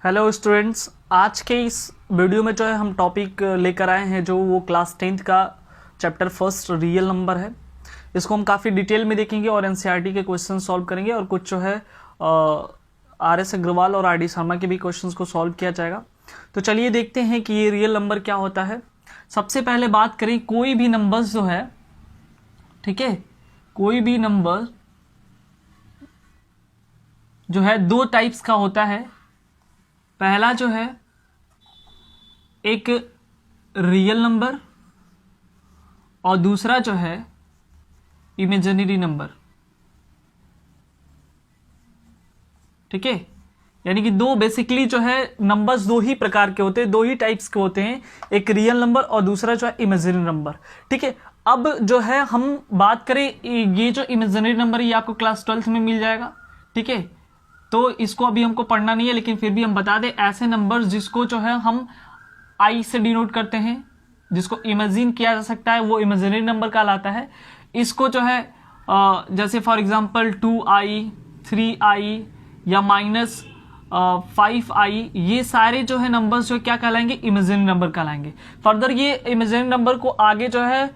Hello students, आज के इस वीडियो में जो है हम टॉपिक लेकर आए हैं जो वो क्लास 10th का चैप्टर फर्स्ट रियल नंबर है। इसको हम काफ़ी डिटेल में देखेंगे और एनसीईआरटी के क्वेश्चन सॉल्व करेंगे और कुछ जो है आर.एस. अग्रवाल और आर.डी. शर्मा के भी क्वेश्चंस को सॉल्व किया जाएगा। तो चलिए देखते हैं कि ये रियल नंबर क्या होता है। सबसे पहले बात करें, कोई भी नंबर्स जो है, ठीक है, कोई भी नंबर जो है दो टाइप्स का होता है। पहला जो है एक रियल नंबर और दूसरा जो है इमेजिनरी नंबर। ठीक है, यानी कि दो बेसिकली जो है नंबर्स दो ही प्रकार के होते हैं, दो ही टाइप्स के होते हैं, एक रियल नंबर और दूसरा जो है इमेजिनरी नंबर। ठीक है, अब जो है हम बात करें, ये जो इमेजिनरी नंबर ये आपको क्लास 12th में मिल जाएगा। ठीक है, तो इसको अभी हमको पढ़ना नहीं है, लेकिन फिर भी हम बता दें, ऐसे नंबर्स जिसको जो है हम आई से डिनोट करते हैं, जिसको इमेजिन किया जा सकता है, वो इमेजिनरी नंबर कहलाता है। इसको जो है जैसे फॉर एग्जांपल 2i, 3i या -5i, ये सारे जो है नंबर्स जो क्या कहलाएंगे, इमेजिनरी नंबर कहलाएंगे। फर्दर ये इमेजिनरी नंबर को आगे जो है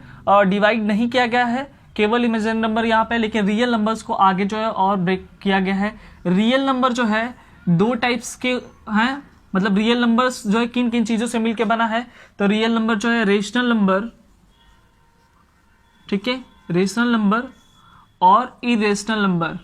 डिवाइड नहीं किया गया है, केवल इमेजिनरी नंबर यहाँ पे, लेकिन रियल नंबर्स को आगे जो है और ब्रेक किया गया है। रियल नंबर जो है दो टाइप्स के हैं, मतलब रियल नंबर्स जो है किन किन चीजों से मिलकर बना है, तो रियल नंबर जो है रेशनल नंबर, ठीक है, रेशनल नंबर और इरेशनल नंबर,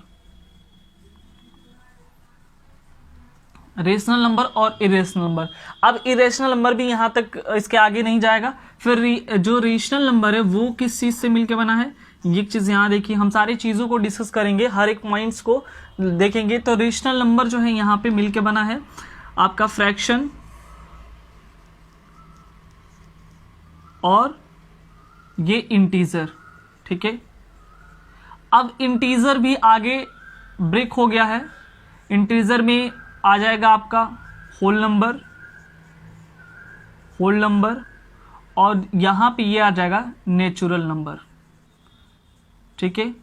रेशनल नंबर और इरेशनल नंबर। अब इरेशनल नंबर भी यहां तक, इसके आगे नहीं जाएगा। फिर जो रेशनल नंबर है वो किस चीज से मिलकर बना है, ये चीज यहां देखिए, हम सारी चीजों को डिस्कस करेंगे, हर एक पॉइंट्स को देखेंगे। तो रेशनल नंबर जो है यहां पे मिलकर बना है आपका फ्रैक्शन और ये इंटीजर। ठीक है, अब इंटीजर भी आगे ब्रेक हो गया है। इंटीजर में आ जाएगा आपका होल नंबर और यहां पे ये आ जाएगा नेचुरल नंबर। ठीक है,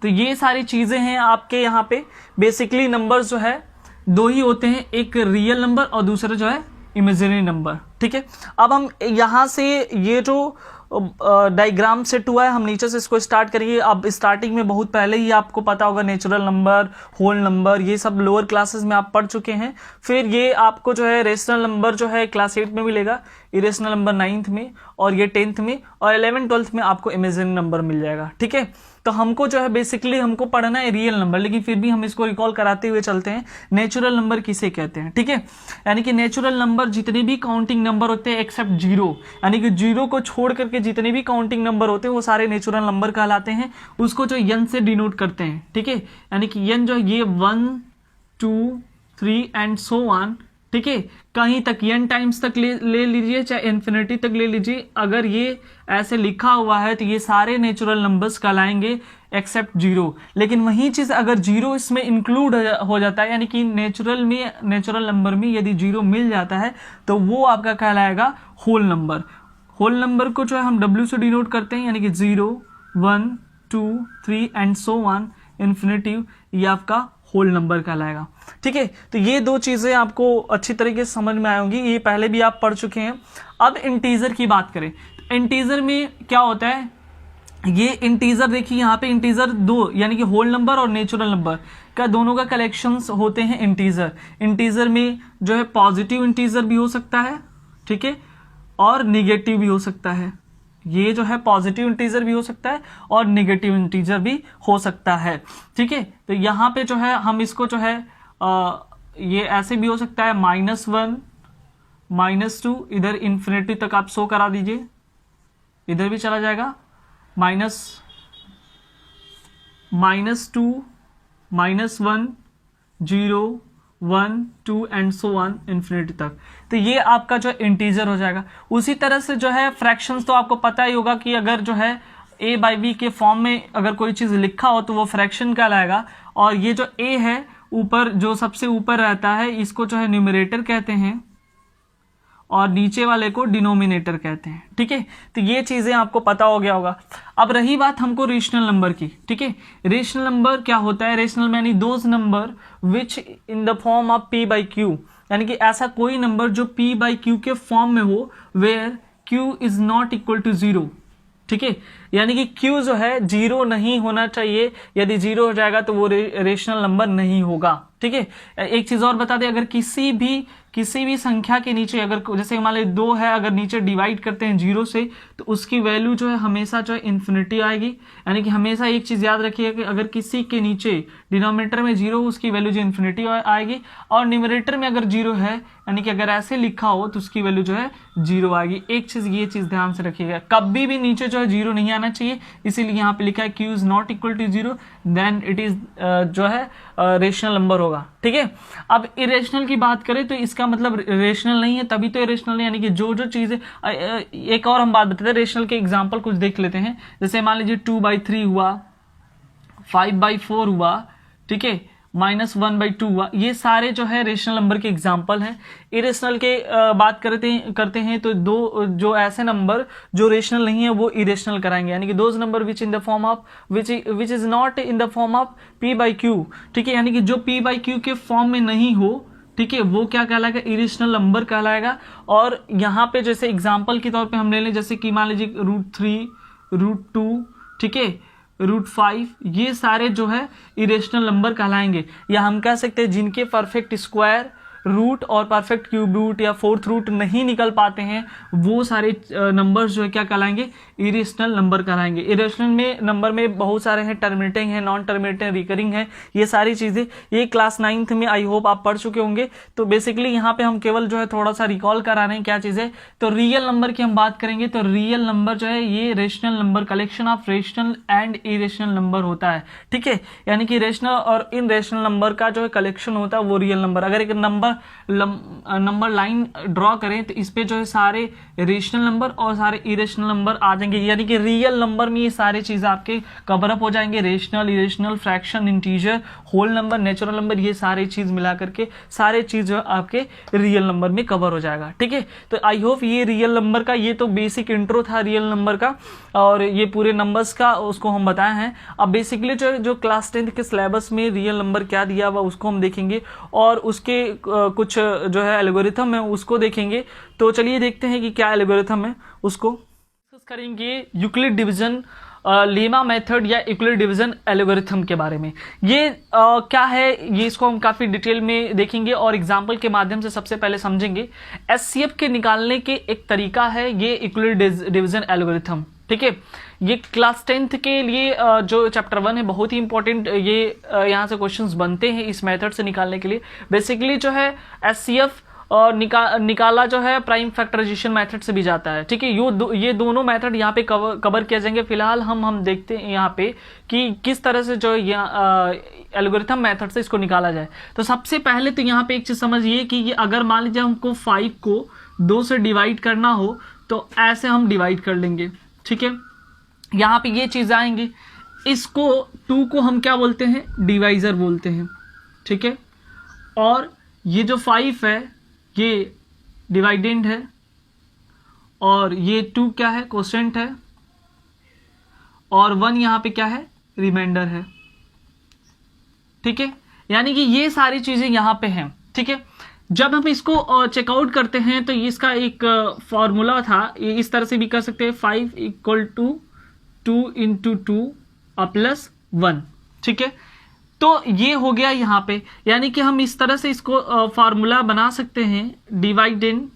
तो ये सारी चीजें हैं आपके यहाँ पे। बेसिकली नंबर्स जो है दो ही होते हैं, एक रियल नंबर और दूसरा जो है इमेजिनरी नंबर। ठीक है, अब हम यहां से ये जो डायग्राम सेट हुआ है, हम नीचे से इसको स्टार्ट करेंगे। अब स्टार्टिंग में बहुत पहले ही आपको पता होगा, नेचुरल नंबर, होल नंबर, ये सब लोअर क्लासेस में आप पढ़ चुके हैं। फिर ये आपको जो है रेशनल नंबर जो है क्लास 8 में मिलेगा, इरेशनल नंबर 9th में, और ये 10th में, और 11th 12th में आपको इमेजिनरी नंबर मिल जाएगा। ठीक है, तो हमको जो है बेसिकली हमको पढ़ना है रियल नंबर, लेकिन फिर भी हम इसको रिकॉल कराते हुए चलते हैं, नेचुरल नंबर किसे कहते हैं। ठीक है, यानी कि नेचुरल नंबर जितने भी काउंटिंग नंबर होते हैं एक्सेप्ट जीरो, यानी कि जीरो को छोड़ करके जितने भी काउंटिंग नंबर होते हैं वो सारे नेचुरल नंबर कहलाते हैं। उसको जो एन से डिनोट करते हैं। ठीक है, यानी कि एन जो है ये 1 2 3 एंड सो ऑन। ठीक है, कहीं तक एन टाइम्स तक ले लीजिए, चाहे इन्फिनिटी तक ले लीजिए, अगर ये ऐसे लिखा हुआ है तो ये सारे नेचुरल नंबर्स कहलाएंगे एक्सेप्ट जीरो। लेकिन वही चीज अगर जीरो इसमें इंक्लूड हो जाता है, यानी कि नेचुरल नंबर में यदि जीरो मिल जाता है तो वो आपका कहलाएगा होल नंबर। होल नंबर को जो है हम W से डिनोट करते हैं, यानी कि 0 1 2 3 एंड सो ऑन इन्फिनिटी, ये आपका होल नंबर कहलाएगा। ठीक है, तो ये दो चीजें आपको अच्छी तरीके से समझ में आएंगी, ये पहले भी आप पढ़ चुके हैं। अब इंटीजर की बात करें, इंटीजर में क्या होता है, ये इंटीजर देखिए यहाँ पे इंटीजर दो, यानी कि होल नंबर और नेचुरल नंबर का दोनों का कलेक्शंस होते हैं इंटीजर। इंटीजर में जो है पॉजिटिव इंटीजर भी हो सकता है, ठीक है, और निगेटिव भी हो सकता है। ये जो है पॉजिटिव इंटीजर भी हो सकता है और नेगेटिव इंटीजर भी हो सकता है। ठीक है, तो यहाँ पे जो है हम इसको जो है ये ऐसे भी हो सकता है -1 -2, इधर इन्फिनिटी तक आप शो करा दीजिए, इधर भी चला जाएगा -2 -1 0 1 2 एंड सो ऑन इन्फिनिटी तक। तो ये आपका जो इंटीजर हो जाएगा। उसी तरह से जो है फ्रैक्शंस तो आपको पता ही होगा कि अगर जो है a/b के फॉर्म में अगर कोई चीज लिखा हो तो वो फ्रैक्शन कहलाएगा। और ये जो a है ऊपर, जो सबसे ऊपर रहता है, इसको जो है न्यूमरेटर कहते हैं, और नीचे वाले को डिनोमिनेटर कहते हैं। ठीक है, तो ये चीजें आपको पता हो गया होगा। अब रही बात हमको रेशनल नंबर की। ठीक है, रेशनल नंबर क्या होता है? रेशनल यानी those number which in the form of p by q, यानी कि ऐसा कोई नंबर जो p बाई क्यू के फॉर्म में हो where q is not equal to 0। ठीक है, यानी कि q जो है 0 नहीं होना चाहिए, यदि 0 हो जाएगा तो वो रेशनल नंबर नहीं होगा। ठीक है, एक चीज और बता दें, अगर किसी भी संख्या के नीचे, अगर जैसे मान लीजिए 2 है, अगर नीचे डिवाइड करते हैं 0 से तो उसकी वैल्यू जो है हमेशा जो है इन्फिनिटी आएगी। यानी कि हमेशा एक चीज याद रखिए कि अगर किसी के नीचे डिनोमिनेटर में 0 उसकी वैल्यू जो इन्फिनिटी आएगी, और न्यूमरेटर में अगर 0 है, यानी कि अगर ऐसे लिखा हो तो उसकी वैल्यू जो है 0 आएगी। एक चीज ये चीज ध्यान से रखिएगा, कभी भी नीचे जो है 0 नहीं आना चाहिए, इसीलिए यहाँ पे लिखा है q is not equal to 0, then it is जो है रेशनल नंबर होगा। ठीक है, अब इरेशनल की बात करें तो इसका मतलब रेशनल नहीं है, तभी तो इरेशनल नहीं, यानी कि जो चीजें, एक और हम बात बताते हैं, रेशनल के एग्जांपल कुछ देख लेते हैं। जैसे मान लीजिए 2/3 हुआ, 5/4 हुआ, ठीक है, -1/2 हुआ, ये सारे जो है रेशनल नंबर के एग्जांपल हैं। इरेशनल के बात करते हैं तो दो जो ऐसे नंबर जो रेशनल नहीं है वो इरेशनल कराएंगे, यानी कि those number which in the form of which is not in the form of p by Q. ठीक है, यानी कि जो p बाई क्यू के फॉर्म में नहीं हो, ठीक है, वो क्या कहलाएगा? इरेशनल नंबर कहलाएगा। और यहाँ पे जैसे एग्जाम्पल के तौर पे हम ले लें, जैसे कि मान लीजिए √3, √2, ठीक है, √5, ये सारे जो है इरेशनल नंबर कहलाएंगे। या हम कह सकते हैं जिनके परफेक्ट स्क्वायर रूट और परफेक्ट क्यूब रूट या फोर्थ रूट नहीं निकल पाते हैं, वो सारे नंबर्स जो है क्या कहलाएंगे? इरेशनल नंबर कहलाएंगे। इरेशनल में नंबर में बहुत सारे हैं, टर्मिनेटिंग है, नॉन टर्मिनेटिंग, रिकरिंग है, ये सारी चीजें ये क्लास 9th में आई होप आप पढ़ चुके होंगे। तो बेसिकली यहाँ पे हम केवल जो है थोड़ा सा रिकॉल करा रहे हैं क्या चीजें। तो रियल नंबर की हम बात करेंगे तो रियल नंबर जो है ये rational number, collection of rational and irrational number होता है। ठीक है, यानी कि रेशनल और इन रेशनल नंबर का जो है कलेक्शन होता है वो रियल नंबर। अगर एक नंबर लाइन ड्रॉ करें तो इस पे जो है सारे रेशनल नंबर और सारे इरेशनल नंबर आ जाएंगे, यानी कि रियल नंबर में ये सारी चीजें आपके कवर अप हो जाएंगे। Rational, irrational, fraction, integer, whole number, natural number, ये सारी चीज मिला करके सारे चीज जो आपके रियल नंबर में कवर हो जाएगा। ठीक है, तो आई होप ये रियल नंबर का, ये तो बेसिक इंट्रो था रियल नंबर का, और ये पूरे नंबर्स का उसको हम बताए हैं। अब बेसिकली जो क्लास 10th के सिलेबस में रियल नंबर क्या दिया हुआ उसको हम देखेंगे, और उसके कुछ जो है एल्गोरिथम है उसको देखेंगे। तो चलिए देखते हैं कि क्या एल्गोरिथम है, उसको डिस्कस करेंगे। यूक्लिड डिवीजन लेमा मेथड या यूक्लिड डिवीजन एल्गोरिथम के बारे में। ये क्या है, ये इसको हम काफी डिटेल में देखेंगे और एग्जांपल के माध्यम से सबसे पहले समझेंगे। एचसीएफ के निकालने के एक तरीका है ये यूक्लिड डिवीजन एल्गोरिथम। ठीक है, ये क्लास 10th के लिए जो चैप्टर 1 है बहुत ही इंपॉर्टेंट, ये यहाँ से क्वेश्चंस बनते हैं इस मेथड से निकालने के लिए। बेसिकली जो है एचसीएफ और निकाला जो है प्राइम फैक्टराइजेशन मेथड से भी जाता है। ठीक है, ये दोनों मेथड यहाँ पे कवर किया जाएंगे। फिलहाल हम देखते हैं यहाँ पे कि किस तरह से जो एल्गोरिथम मेथड से इसको निकाला जाए। तो सबसे पहले तो यहाँ पे एक चीज समझिए कि ये अगर मान लीजिए हमको 5 को 2 से डिवाइड करना हो तो ऐसे हम डिवाइड कर लेंगे। ठीक है, यहाँ पे ये चीज आएंगी, इसको 2 को हम क्या बोलते हैं? डिवाइजर बोलते हैं। ठीक है, और ये जो 5 है ये डिवाइडेंड है, और ये 2 क्या है? कोसेंट है, और 1 यहाँ पे क्या है? रिमाइंडर है। ठीक है, यानी कि ये सारी चीजें यहाँ पे हैं। ठीक है, जब हम इसको चेकआउट करते हैं तो इसका एक फॉर्मूला था, ये इस तरह से भी कर सकते हैं, 5 = 2 × 2 + 1। ठीक है, तो ये हो गया यहाँ पे, यानी कि हम इस तरह से इसको फॉर्मूला बना सकते हैं, dividend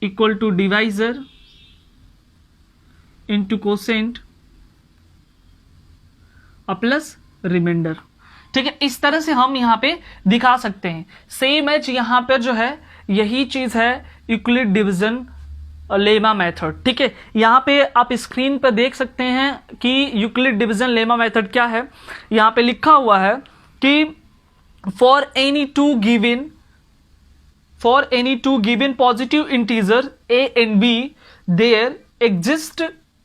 = divisor × quotient plus remainder. ठीक है, इस तरह से हम यहाँ पे दिखा सकते हैं। सेम एज यहाँ पे जो है यही चीज है यूक्लिड डिवीजन लेमा मेथड। ठीक है, यहाँ पे आप स्क्रीन पर देख सकते हैं कि यूक्लिड डिवीजन लेमा मेथड क्या है। यहाँ पे लिखा हुआ है कि for any two given positive integer a and b there exist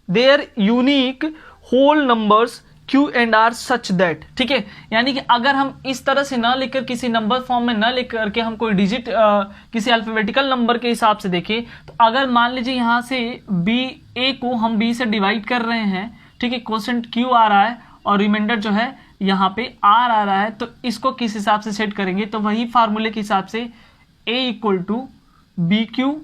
their unique whole numbers Q and R such that, ठीक है, यानी कि अगर हम इस तरह से ना लिखकर, किसी नंबर फॉर्म में ना लिख करके हम कोई डिजिट किसी अल्फाबेटिकल नंबर के हिसाब से देखें, तो अगर मान लीजिए यहाँ से A को हम B से डिवाइड कर रहे हैं, ठीक है, क्वोशेंट Q आ रहा है और रिमाइंडर जो है यहाँ पे R आ रहा है, तो इसको किस हिसाब से सेट करेंगे, तो वही फार्मूले के हिसाब से A equal to BQ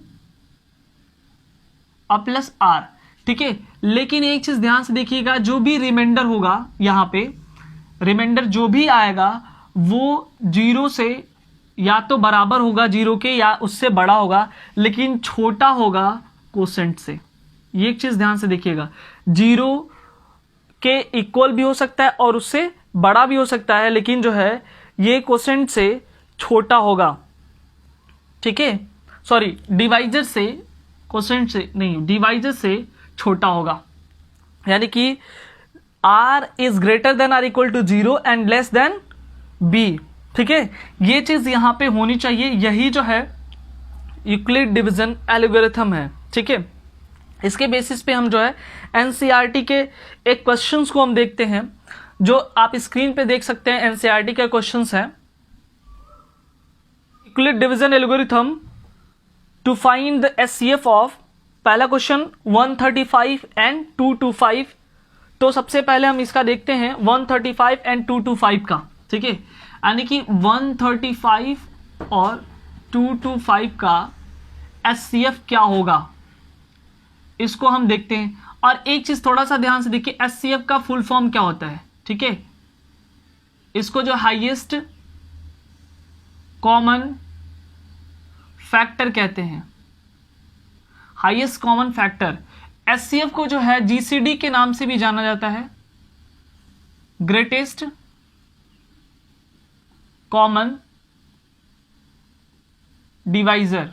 plus R, ठीक है। लेकिन एक चीज ध्यान से देखिएगा, जो भी रिमाइंडर होगा यहाँ पे, रिमाइंडर जो भी आएगा वो 0 से या तो बराबर होगा 0 के या उससे बड़ा होगा, लेकिन छोटा होगा क्वोशेंट से। ये एक चीज ध्यान से देखिएगा, 0 के इक्वल भी हो सकता है और उससे बड़ा भी हो सकता है, लेकिन जो है ये क्वोशेंट से छोटा होगा, ठीक है, सॉरी डिवाइजर से, क्वोशेंट से नहीं, डिवाइजर से छोटा होगा, यानी कि R is greater than or equal to 0 and less than B, ठीक है। ये चीज यहां पे होनी चाहिए, यही जो है यूक्लिड डिवीजन एल्गोरिथम है, ठीक है। इसके बेसिस पे हम जो है एनसीईआरटी के एक क्वेश्चंस को हम देखते हैं, जो आप स्क्रीन पे देख सकते हैं। एनसीईआरटी का क्वेश्चंस है, Euclid division algorithm to find the HCF of, पहला क्वेश्चन 135 एंड 225। तो सबसे पहले हम इसका देखते हैं 135 एंड 225 का, ठीक है, यानी कि 135 और 225 का एचसीएफ क्या होगा, इसको हम देखते हैं। और एक चीज थोड़ा सा ध्यान से देखिए, एचसीएफ का फुल फॉर्म क्या होता है, ठीक है, इसको जो हाईएस्ट कॉमन फैक्टर कहते हैं, हाईएस्ट कॉमन फैक्टर। एचसीएफ को जो है जीसीडी के नाम से भी जाना जाता है, ग्रेटेस्ट कॉमन डिवाइजर,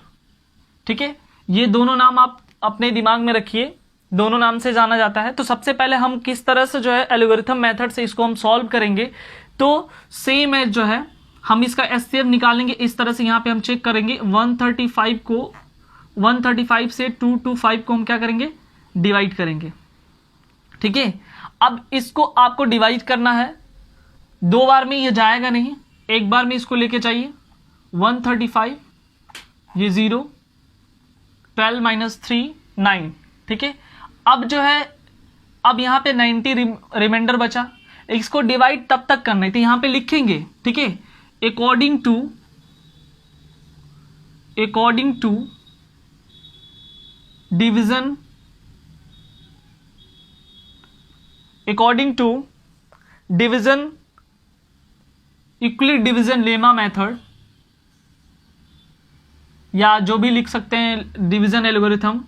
ठीक है। ये दोनों नाम आप अपने दिमाग में रखिए, दोनों नाम से जाना जाता है। तो सबसे पहले हम किस तरह से जो है एल्गोरिथम मेथड से इसको हम सॉल्व करेंगे, तो सेम है जो है हम इसका एचसीएफ निकालेंगे इस तरह से। यहां पे हम चेक करेंगे 135 को, 135 से 225 को हम क्या करेंगे, डिवाइड करेंगे, ठीक है। अब इसको आपको डिवाइड करना है, दो बार में ये जाएगा नहीं, एक बार में इसको लेके चाहिए। 135 ये 0, 12 माइनस 3 9, ठीक है। अब जो है, अब यहां पे 90 रिमाइंडर बचा, इसको डिवाइड तब तक करना है, तो यहां पे लिखेंगे, ठीक है, according to division, according to division, Euclid division lemma method, या जो भी लिख सकते हैं डिवीजन एल्गोरिथम,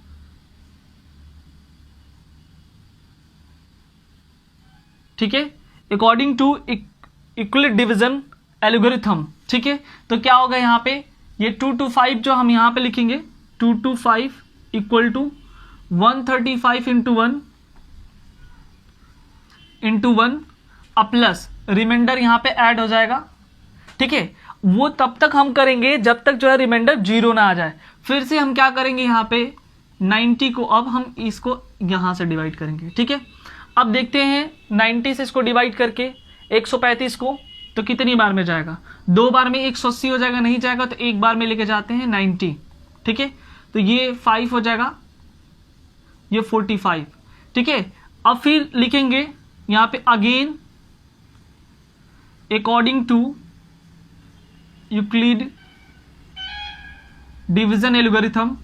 ठीक है, according to Euclid division algorithm, ठीक है। तो क्या होगा यहां पे, ये 225 जो हम यहां पे लिखेंगे, 225 equal to 135 into 1 plus remainder यहां पे ऐड हो जाएगा, ठीक है। वो तब तक हम करेंगे जब तक जो है रिमाइंडर 0 ना आ जाए। फिर से हम क्या करेंगे, यहां पे 90 को अब हम इसको यहां से डिवाइड करेंगे, ठीक है। अब देखते हैं 90 से इसको डिवाइड करके 135 को, तो कितनी बार में जाएगा, दो बार में 180 हो जाएगा, नहीं जाएगा तो एक बार में लेके जाते हैं 90, ठीक है। तो ये 5 हो जाएगा, ये 45, ठीक है। अब फिर लिखेंगे यहां पे again according to Euclid division algorithm.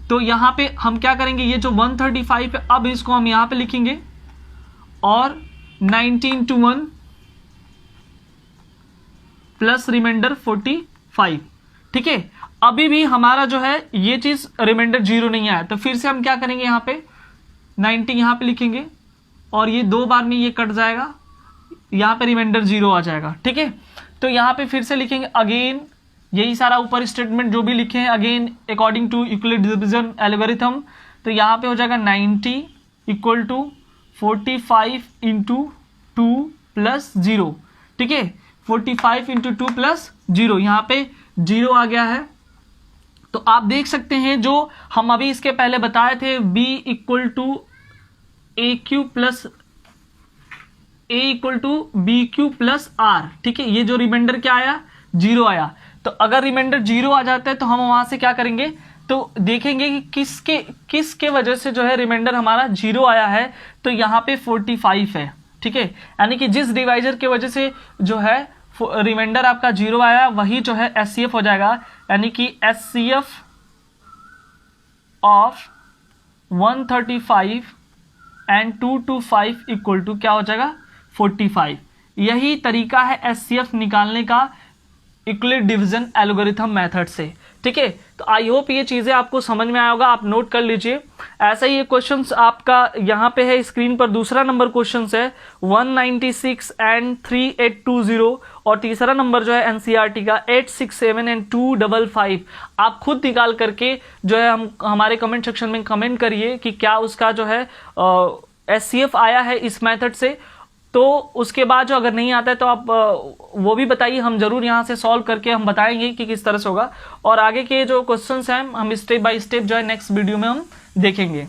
तो यहां पे हम क्या करेंगे, ये जो 135 है, अब इसको हम यहां पे लिखेंगे और 90 इंटू 1 प्लस रिमाइंडर 45, ठीक है। अभी भी हमारा जो है ये चीज रिमाइंडर 0 नहीं आया, तो फिर से हम क्या करेंगे, यहां पे 90 यहां पे लिखेंगे और ये दो बार में ये कट जाएगा, यहां पे रिमाइंडर 0 आ जाएगा, ठीक है। तो यहां पे फिर से लिखेंगे अगेन, यही सारा ऊपर स्टेटमेंट जो भी लिखे हैं, again according to Euclid division algorithm. तो यहां पे हो जाएगा 90 इक्वल टू 45 इंटू 2 प्लस 0, ठीक है। 45 इंटू 2 प्लस 0, यहां पे 0 आ गया है। तो आप देख सकते हैं जो हम अभी इसके पहले बताए थे, b equal to A Q plus a equal to B Q plus R, ठीक है। ये जो रिमाइंडर क्या आया, 0 आया। तो अगर रिमाइंडर 0 आ जाता है तो हम वहां से क्या करेंगे, तो देखेंगे कि किसके वजह से जो है रिमाइंडर हमारा 0 आया है। तो यहाँ पे 45 है, ठीक है। यानी कि जिस डिवाइजर की वजह से जो है रिमाइंडर आपका 0 आया वही जो है एचसीएफ हो जाएगा। यानी कि HCF of 135 and 225 equal to क्या हो जाएगा, 45। यही तरीका है एचसीएफ निकालने का यूक्लिड डिवीजन एल्गोरिथम मेथड से, ठीक है। तो आई होप ये चीजें आपको समझ में आया होगा, आप नोट कर लीजिए। ऐसा ही ये क्वेश्चंस आपका यहाँ पे है स्क्रीन पर। दूसरा नंबर क्वेश्चंस है 196 एंड 3820 और तीसरा नंबर जो है एनसीईआरटी का 867 एंड 255। आप खुद निकाल करके जो है हमारे कमेंट सेक्शन में कमेंट करिए कि क्या उसका जो है एचसीएफ आया है इस मेथड से। तो उसके बाद जो अगर नहीं आता है तो आप वो भी बताइए, हम जरूर यहाँ से सॉल्व करके हम बताएंगे कि किस तरह से होगा। और आगे के जो क्वेश्चंस हैं हम स्टेप बाय स्टेप जो है नेक्स्ट वीडियो में हम देखेंगे।